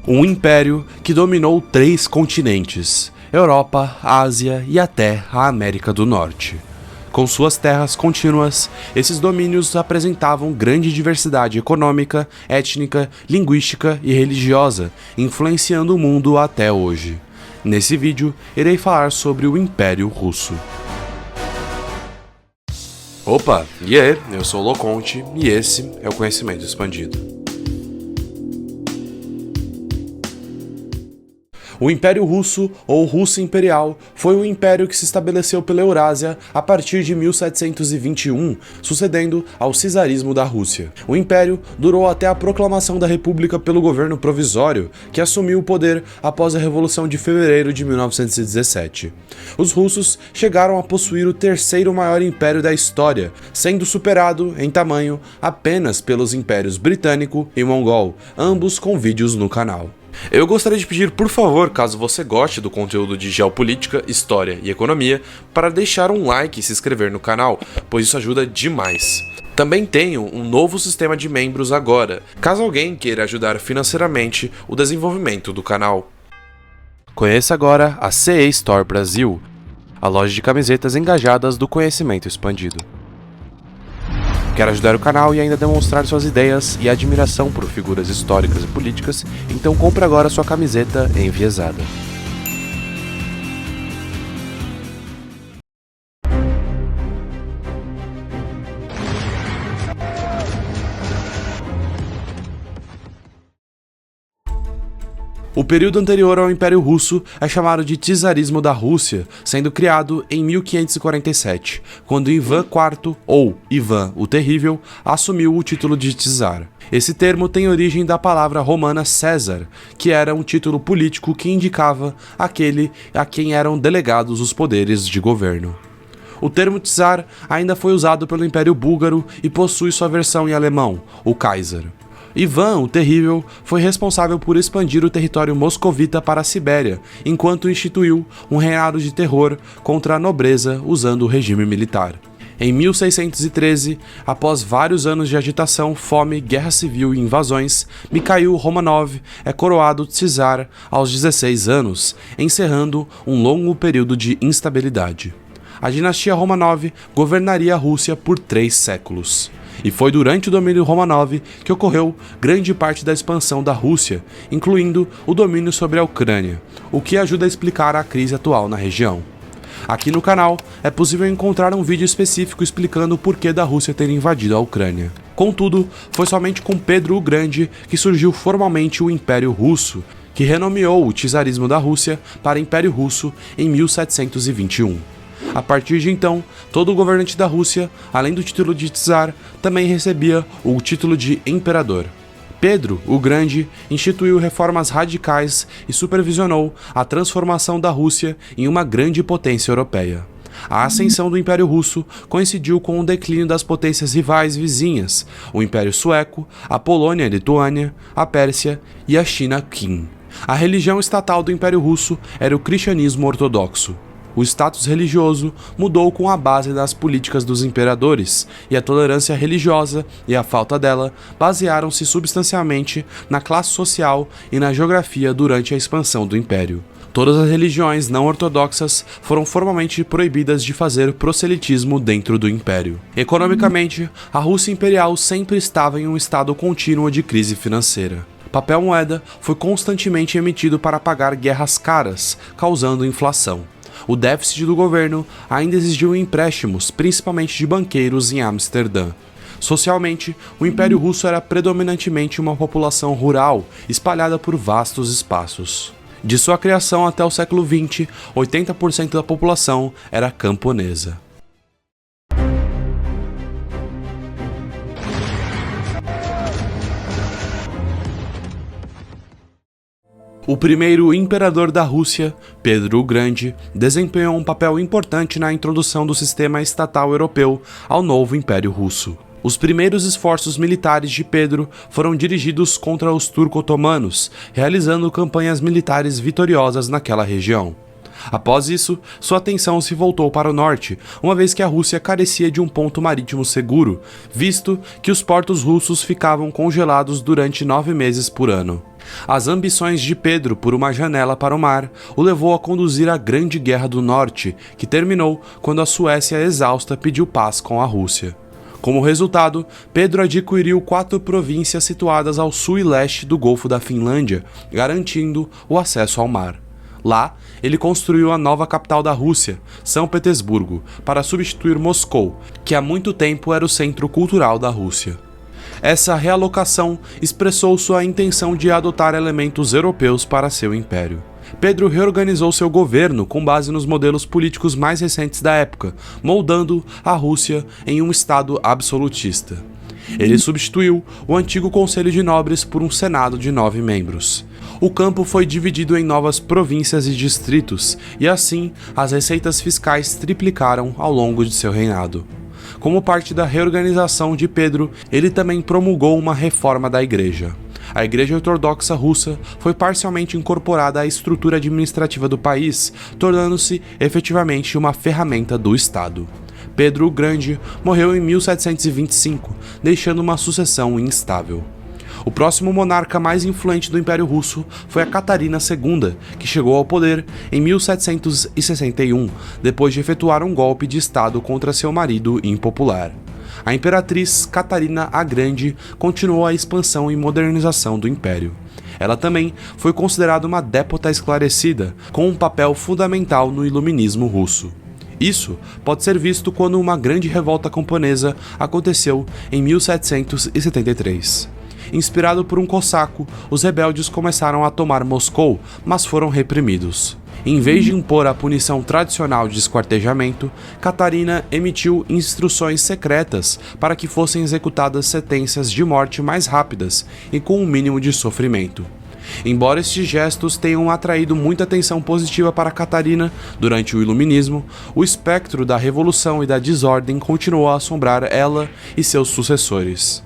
Um império que dominou 3 continentes: Europa, Ásia e até a América do Norte. Com suas terras contínuas, esses domínios apresentavam grande diversidade econômica, étnica, linguística e religiosa, influenciando o mundo até hoje. Nesse vídeo, irei falar sobre o Império Russo. Opa, e aí? Eu sou o Loconte e esse é o Conhecimento Expandido. O Império Russo, ou Rússia Imperial, foi um império que se estabeleceu pela Eurásia a partir de 1721, sucedendo ao czarismo da Rússia. O império durou até a proclamação da República pelo governo provisório, que assumiu o poder após a Revolução de Fevereiro de 1917. Os russos chegaram a possuir o terceiro maior império da história, sendo superado, em tamanho, apenas pelos impérios britânico e mongol, ambos com vídeos no canal. Eu gostaria de pedir, por favor, caso você goste do conteúdo de geopolítica, história e economia, para deixar um like e se inscrever no canal, pois isso ajuda demais. Também tenho um novo sistema de membros agora, caso alguém queira ajudar financeiramente o desenvolvimento do canal. Conheça agora a CE Store Brasil, a loja de camisetas engajadas do conhecimento expandido. Quer ajudar o canal e ainda demonstrar suas ideias e admiração por figuras históricas e políticas? Então compre agora sua camiseta enviesada. O período anterior ao Império Russo é chamado de Czarismo da Rússia, sendo criado em 1547, quando Ivan IV, ou Ivan o Terrível, assumiu o título de czar. Esse termo tem origem da palavra romana César, que era um título político que indicava aquele a quem eram delegados os poderes de governo. O termo czar ainda foi usado pelo Império Búlgaro e possui sua versão em alemão, o Kaiser. Ivan o Terrível foi responsável por expandir o território moscovita para a Sibéria, enquanto instituiu um reinado de terror contra a nobreza usando o regime militar. Em 1613, após vários anos de agitação, fome, guerra civil e invasões, Mikhail Romanov é coroado czar aos 16 anos, encerrando um longo período de instabilidade. A dinastia Romanov governaria a Rússia por 3 séculos. E foi durante o domínio Romanov que ocorreu grande parte da expansão da Rússia, incluindo o domínio sobre a Ucrânia, o que ajuda a explicar a crise atual na região. Aqui no canal é possível encontrar um vídeo específico explicando o porquê da Rússia ter invadido a Ucrânia. Contudo, foi somente com Pedro o Grande que surgiu formalmente o Império Russo, que renomeou o czarismo da Rússia para Império Russo em 1721. A partir de então, todo governante da Rússia, além do título de czar, também recebia o título de imperador. Pedro, o Grande, instituiu reformas radicais e supervisionou a transformação da Rússia em uma grande potência europeia. A ascensão do Império Russo coincidiu com o declínio das potências rivais vizinhas, o Império Sueco, a Polônia e Lituânia, a Pérsia e a China Qin. A religião estatal do Império Russo era o cristianismo ortodoxo. O status religioso mudou com a base das políticas dos imperadores, e a tolerância religiosa e a falta dela basearam-se substancialmente na classe social e na geografia durante a expansão do império. Todas as religiões não ortodoxas foram formalmente proibidas de fazer proselitismo dentro do império. Economicamente, a Rússia imperial sempre estava em um estado contínuo de crise financeira. Papel moeda foi constantemente emitido para pagar guerras caras, causando inflação. O déficit do governo ainda exigiu empréstimos, principalmente de banqueiros em Amsterdã. Socialmente, o Império Russo era predominantemente uma população rural, espalhada por vastos espaços. De sua criação até o século XX, 80% da população era camponesa. O primeiro imperador da Rússia, Pedro o Grande, desempenhou um papel importante na introdução do sistema estatal europeu ao novo Império Russo. Os primeiros esforços militares de Pedro foram dirigidos contra os turco-otomanos, realizando campanhas militares vitoriosas naquela região. Após isso, sua atenção se voltou para o norte, uma vez que a Rússia carecia de um ponto marítimo seguro, visto que os portos russos ficavam congelados durante 9 meses por ano. As ambições de Pedro por uma janela para o mar o levou a conduzir a Grande Guerra do Norte, que terminou quando a Suécia exausta pediu paz com a Rússia. Como resultado, Pedro adquiriu 4 províncias situadas ao sul e leste do Golfo da Finlândia, garantindo o acesso ao mar. Lá, ele construiu a nova capital da Rússia, São Petersburgo, para substituir Moscou, que há muito tempo era o centro cultural da Rússia. Essa realocação expressou sua intenção de adotar elementos europeus para seu império. Pedro reorganizou seu governo com base nos modelos políticos mais recentes da época, moldando a Rússia em um estado absolutista. Ele substituiu o antigo Conselho de Nobres por um Senado de 9 membros. O campo foi dividido em novas províncias e distritos, e assim as receitas fiscais triplicaram ao longo de seu reinado. Como parte da reorganização de Pedro, ele também promulgou uma reforma da Igreja. A Igreja Ortodoxa Russa foi parcialmente incorporada à estrutura administrativa do país, tornando-se efetivamente uma ferramenta do Estado. Pedro o Grande morreu em 1725, deixando uma sucessão instável. O próximo monarca mais influente do Império Russo foi a Catarina II, que chegou ao poder em 1761, depois de efetuar um golpe de estado contra seu marido impopular. A imperatriz Catarina a Grande continuou a expansão e modernização do império. Ela também foi considerada uma dépota esclarecida, com um papel fundamental no iluminismo russo. Isso pode ser visto quando uma grande revolta camponesa aconteceu em 1773. Inspirado por um cossaco, os rebeldes começaram a tomar Moscou, mas foram reprimidos. Em vez de impor a punição tradicional de esquartejamento, Catarina emitiu instruções secretas para que fossem executadas sentenças de morte mais rápidas e com um mínimo de sofrimento. Embora estes gestos tenham atraído muita atenção positiva para Catarina durante o Iluminismo, o espectro da revolução e da desordem continuou a assombrar ela e seus sucessores.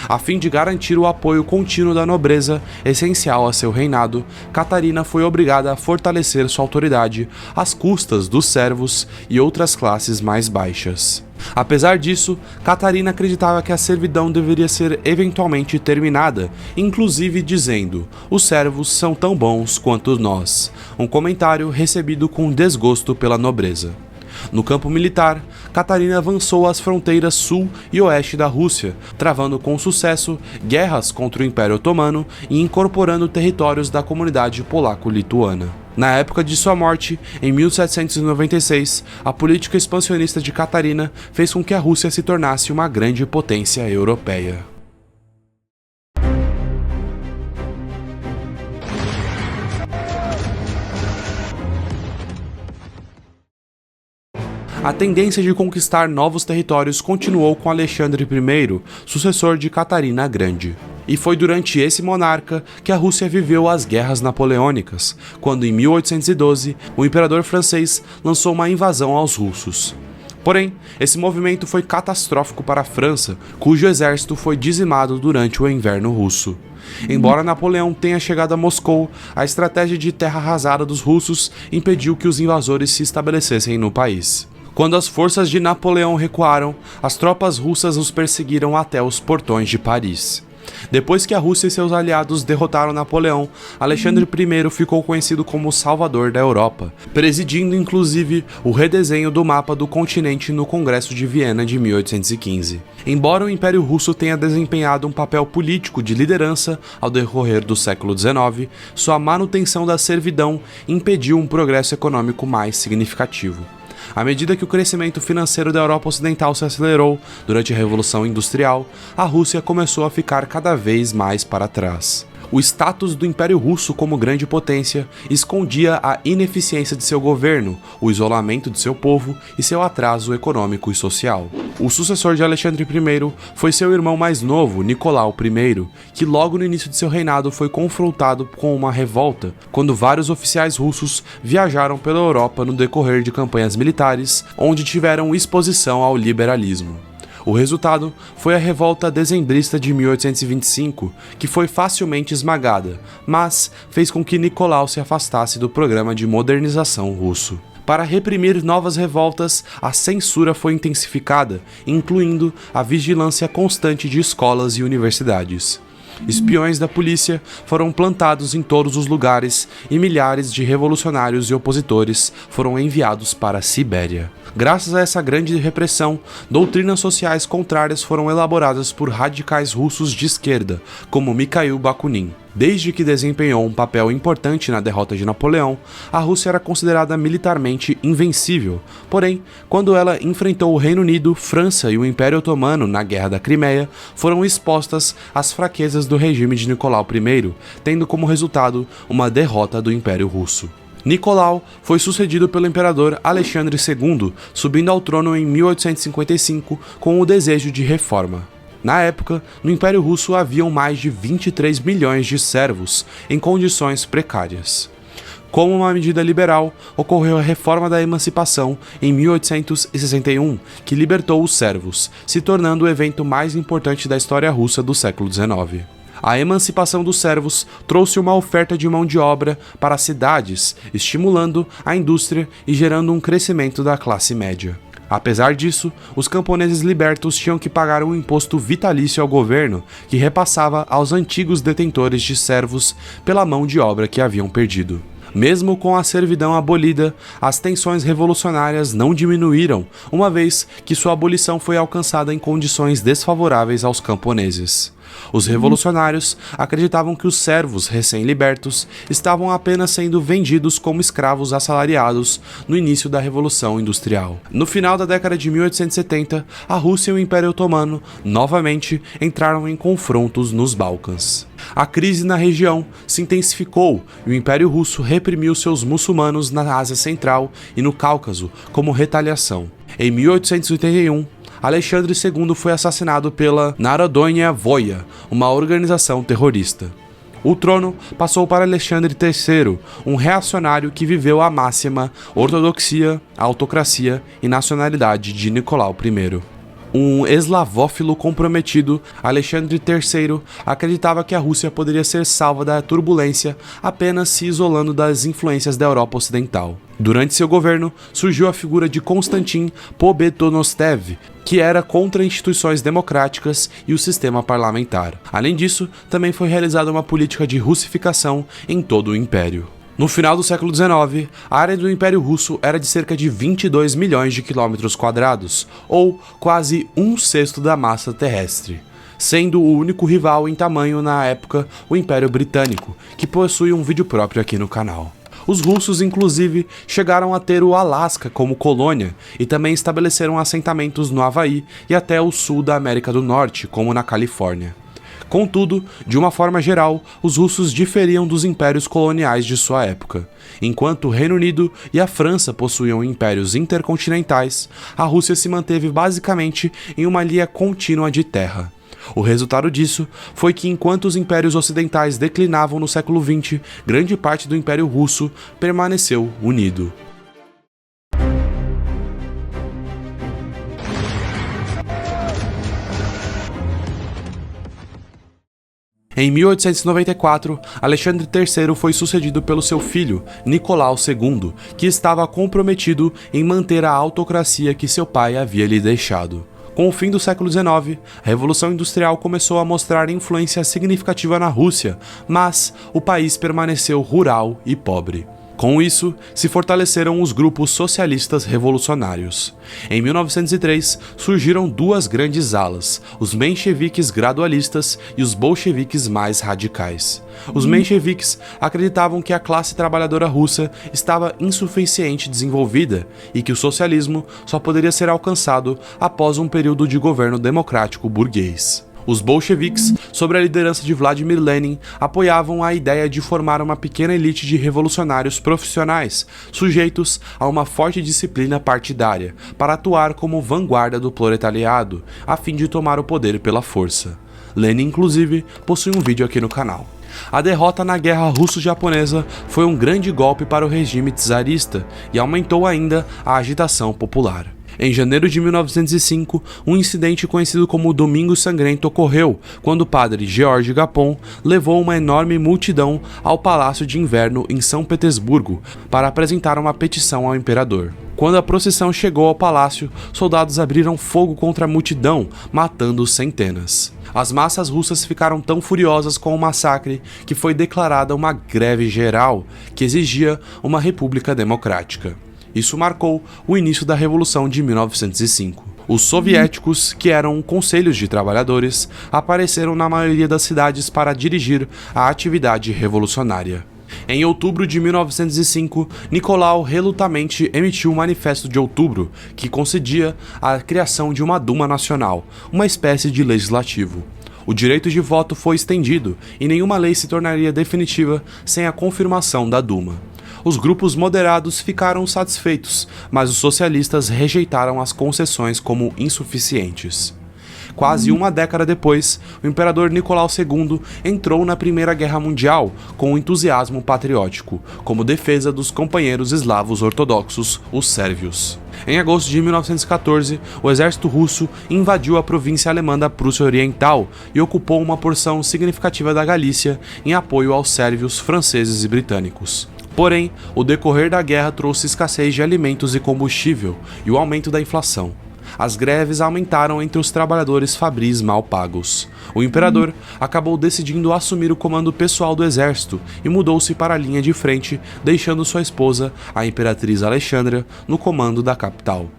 A fim de garantir o apoio contínuo da nobreza, essencial a seu reinado, Catarina foi obrigada a fortalecer sua autoridade às custas dos servos e outras classes mais baixas. Apesar disso, Catarina acreditava que a servidão deveria ser eventualmente terminada, inclusive dizendo: "Os servos são tão bons quanto nós", um comentário recebido com desgosto pela nobreza. No campo militar, Catarina avançou às fronteiras sul e oeste da Rússia, travando com sucesso guerras contra o Império Otomano e incorporando territórios da comunidade polaco-lituana. Na época de sua morte, em 1796, a política expansionista de Catarina fez com que a Rússia se tornasse uma grande potência europeia. A tendência de conquistar novos territórios continuou com Alexandre I, sucessor de Catarina a Grande. E foi durante esse monarca que a Rússia viveu as Guerras Napoleônicas, quando em 1812 o imperador francês lançou uma invasão aos russos. Porém, esse movimento foi catastrófico para a França, cujo exército foi dizimado durante o inverno russo. Embora Napoleão tenha chegado a Moscou, a estratégia de terra arrasada dos russos impediu que os invasores se estabelecessem no país. Quando as forças de Napoleão recuaram, as tropas russas os perseguiram até os portões de Paris. Depois que a Rússia e seus aliados derrotaram Napoleão, Alexandre I ficou conhecido como o Salvador da Europa, presidindo inclusive o redesenho do mapa do continente no Congresso de Viena de 1815. Embora o Império Russo tenha desempenhado um papel político de liderança ao decorrer do século XIX, sua manutenção da servidão impediu um progresso econômico mais significativo. À medida que o crescimento financeiro da Europa Ocidental se acelerou durante a Revolução Industrial, a Rússia começou a ficar cada vez mais para trás. O status do Império Russo como grande potência escondia a ineficiência de seu governo, o isolamento de seu povo e seu atraso econômico e social. O sucessor de Alexandre I foi seu irmão mais novo, Nicolau I, que logo no início de seu reinado foi confrontado com uma revolta, quando vários oficiais russos viajaram pela Europa no decorrer de campanhas militares, onde tiveram exposição ao liberalismo. O resultado foi a Revolta Dezembrista de 1825, que foi facilmente esmagada, mas fez com que Nicolau se afastasse do programa de modernização russo. Para reprimir novas revoltas, a censura foi intensificada, incluindo a vigilância constante de escolas e universidades. Espiões da polícia foram plantados em todos os lugares e milhares de revolucionários e opositores foram enviados para a Sibéria. Graças a essa grande repressão, doutrinas sociais contrárias foram elaboradas por radicais russos de esquerda, como Mikhail Bakunin. Desde que desempenhou um papel importante na derrota de Napoleão, a Rússia era considerada militarmente invencível. Porém, quando ela enfrentou o Reino Unido, França e o Império Otomano na Guerra da Crimeia, foram expostas às fraquezas do regime de Nicolau I, tendo como resultado uma derrota do Império Russo. Nicolau foi sucedido pelo imperador Alexandre II, subindo ao trono em 1855 com o desejo de reforma. Na época, no Império Russo haviam mais de 23 milhões de servos em condições precárias. Como uma medida liberal, ocorreu a Reforma da Emancipação em 1861, que libertou os servos, se tornando o evento mais importante da história russa do século XIX. A emancipação dos servos trouxe uma oferta de mão de obra para as cidades, estimulando a indústria e gerando um crescimento da classe média. Apesar disso, os camponeses libertos tinham que pagar um imposto vitalício ao governo, que repassava aos antigos detentores de servos pela mão de obra que haviam perdido. Mesmo com a servidão abolida, as tensões revolucionárias não diminuíram, uma vez que sua abolição foi alcançada em condições desfavoráveis aos camponeses. Os revolucionários acreditavam que os servos recém-libertos estavam apenas sendo vendidos como escravos assalariados no início da Revolução Industrial. No final da década de 1870, a Rússia e o Império Otomano novamente entraram em confrontos nos Balcãs. A crise na região se intensificou e o Império Russo reprimiu seus muçulmanos na Ásia Central e no Cáucaso como retaliação. Em 1881, Alexandre II foi assassinado pela Narodonia Voja, uma organização terrorista. O trono passou para Alexandre III, um reacionário que viveu a máxima ortodoxia, autocracia e nacionalidade de Nicolau I. Um eslavófilo comprometido, Alexandre III acreditava que a Rússia poderia ser salva da turbulência apenas se isolando das influências da Europa Ocidental. Durante seu governo, surgiu a figura de Konstantin Pobedonostsev, que era contra instituições democráticas e o sistema parlamentar. Além disso, também foi realizada uma política de russificação em todo o império. No final do século XIX, a área do Império Russo era de cerca de 22 milhões de quilômetros quadrados, ou quase um sexto da massa terrestre, sendo o único rival em tamanho na época o Império Britânico, que possui um vídeo próprio aqui no canal. Os russos, inclusive, chegaram a ter o Alasca como colônia e também estabeleceram assentamentos no Havaí e até o sul da América do Norte, como na Califórnia. Contudo, de uma forma geral, os russos diferiam dos impérios coloniais de sua época. Enquanto o Reino Unido e a França possuíam impérios intercontinentais, a Rússia se manteve basicamente em uma linha contínua de terra. O resultado disso foi que, enquanto os impérios ocidentais declinavam no século XX, grande parte do Império Russo permaneceu unido. Em 1894, Alexandre III foi sucedido pelo seu filho, Nicolau II, que estava comprometido em manter a autocracia que seu pai havia lhe deixado. Com o fim do século XIX, a Revolução Industrial começou a mostrar influência significativa na Rússia, mas o país permaneceu rural e pobre. Com isso, se fortaleceram os grupos socialistas revolucionários. Em 1903, surgiram duas grandes alas, os mencheviques gradualistas e os bolcheviques mais radicais. Os mencheviques acreditavam que a classe trabalhadora russa estava insuficiente desenvolvida e que o socialismo só poderia ser alcançado após um período de governo democrático burguês. Os bolcheviques, sob a liderança de Vladimir Lenin, apoiavam a ideia de formar uma pequena elite de revolucionários profissionais, sujeitos a uma forte disciplina partidária, para atuar como vanguarda do proletariado, a fim de tomar o poder pela força. Lenin, inclusive, possui um vídeo aqui no canal. A derrota na Guerra Russo-Japonesa foi um grande golpe para o regime czarista e aumentou ainda a agitação popular. Em janeiro de 1905, um incidente conhecido como Domingo Sangrento ocorreu, quando o padre George Gapon levou uma enorme multidão ao Palácio de Inverno em São Petersburgo para apresentar uma petição ao imperador. Quando a procissão chegou ao palácio, soldados abriram fogo contra a multidão, matando centenas. As massas russas ficaram tão furiosas com o massacre que foi declarada uma greve geral que exigia uma república democrática. Isso marcou o início da Revolução de 1905. Os soviéticos, que eram conselhos de trabalhadores, apareceram na maioria das cidades para dirigir a atividade revolucionária. Em outubro de 1905, Nicolau relutamente emitiu o Manifesto de Outubro, que concedia a criação de uma Duma Nacional, uma espécie de legislativo. O direito de voto foi estendido e nenhuma lei se tornaria definitiva sem a confirmação da Duma. Os grupos moderados ficaram satisfeitos, mas os socialistas rejeitaram as concessões como insuficientes. Quase uma década depois, o imperador Nicolau II entrou na Primeira Guerra Mundial com um entusiasmo patriótico, como defesa dos companheiros eslavos ortodoxos, os sérvios. Em agosto de 1914, o exército russo invadiu a província alemã da Prússia Oriental e ocupou uma porção significativa da Galícia em apoio aos sérvios, franceses e britânicos. Porém, o decorrer da guerra trouxe escassez de alimentos e combustível e o aumento da inflação. As greves aumentaram entre os trabalhadores fabris mal pagos. O imperador acabou decidindo assumir o comando pessoal do exército e mudou-se para a linha de frente, deixando sua esposa, a imperatriz Alexandra, no comando da capital.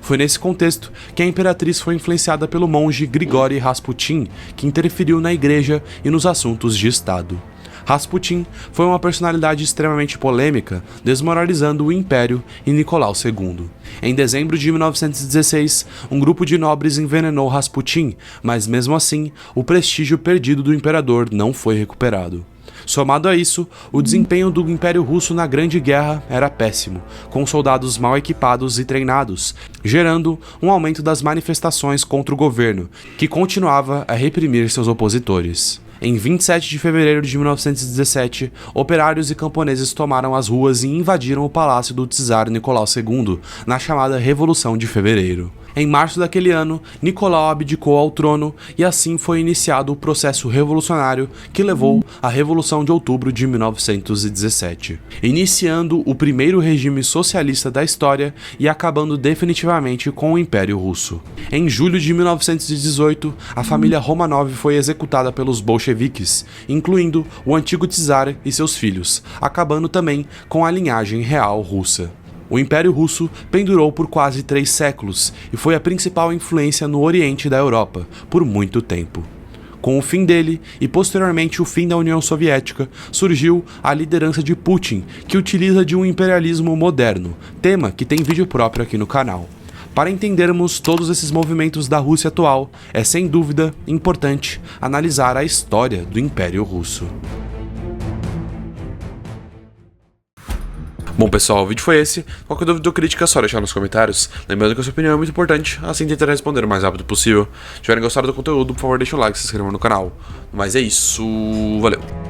Foi nesse contexto que a imperatriz foi influenciada pelo monge Grigori Rasputin, que interferiu na igreja e nos assuntos de Estado. Rasputin foi uma personalidade extremamente polêmica, desmoralizando o Império e Nicolau II. Em dezembro de 1916, um grupo de nobres envenenou Rasputin, mas mesmo assim, o prestígio perdido do imperador não foi recuperado. Somado a isso, o desempenho do Império Russo na Grande Guerra era péssimo, com soldados mal equipados e treinados, gerando um aumento das manifestações contra o governo, que continuava a reprimir seus opositores. Em 27 de fevereiro de 1917, operários e camponeses tomaram as ruas e invadiram o palácio do czar Nicolau II, na chamada Revolução de Fevereiro. Em março daquele ano, Nicolau abdicou ao trono e assim foi iniciado o processo revolucionário que levou à Revolução de Outubro de 1917, iniciando o primeiro regime socialista da história e acabando definitivamente com o Império Russo. Em julho de 1918, a família Romanov foi executada pelos bolcheviques, incluindo o antigo czar e seus filhos, acabando também com a linhagem real russa. O Império Russo pendurou por quase 3 séculos e foi a principal influência no Oriente da Europa por muito tempo. Com o fim dele e posteriormente o fim da União Soviética, surgiu a liderança de Putin, que utiliza de um imperialismo moderno, tema que tem vídeo próprio aqui no canal. Para entendermos todos esses movimentos da Rússia atual, é sem dúvida importante analisar a história do Império Russo. Bom pessoal, o vídeo foi esse. Qualquer dúvida ou crítica é só deixar nos comentários. Lembrando que a sua opinião é muito importante, assim tentarei responder o mais rápido possível. Se tiverem gostado do conteúdo, por favor deixa o like e se inscreva no canal. Mas é isso, valeu!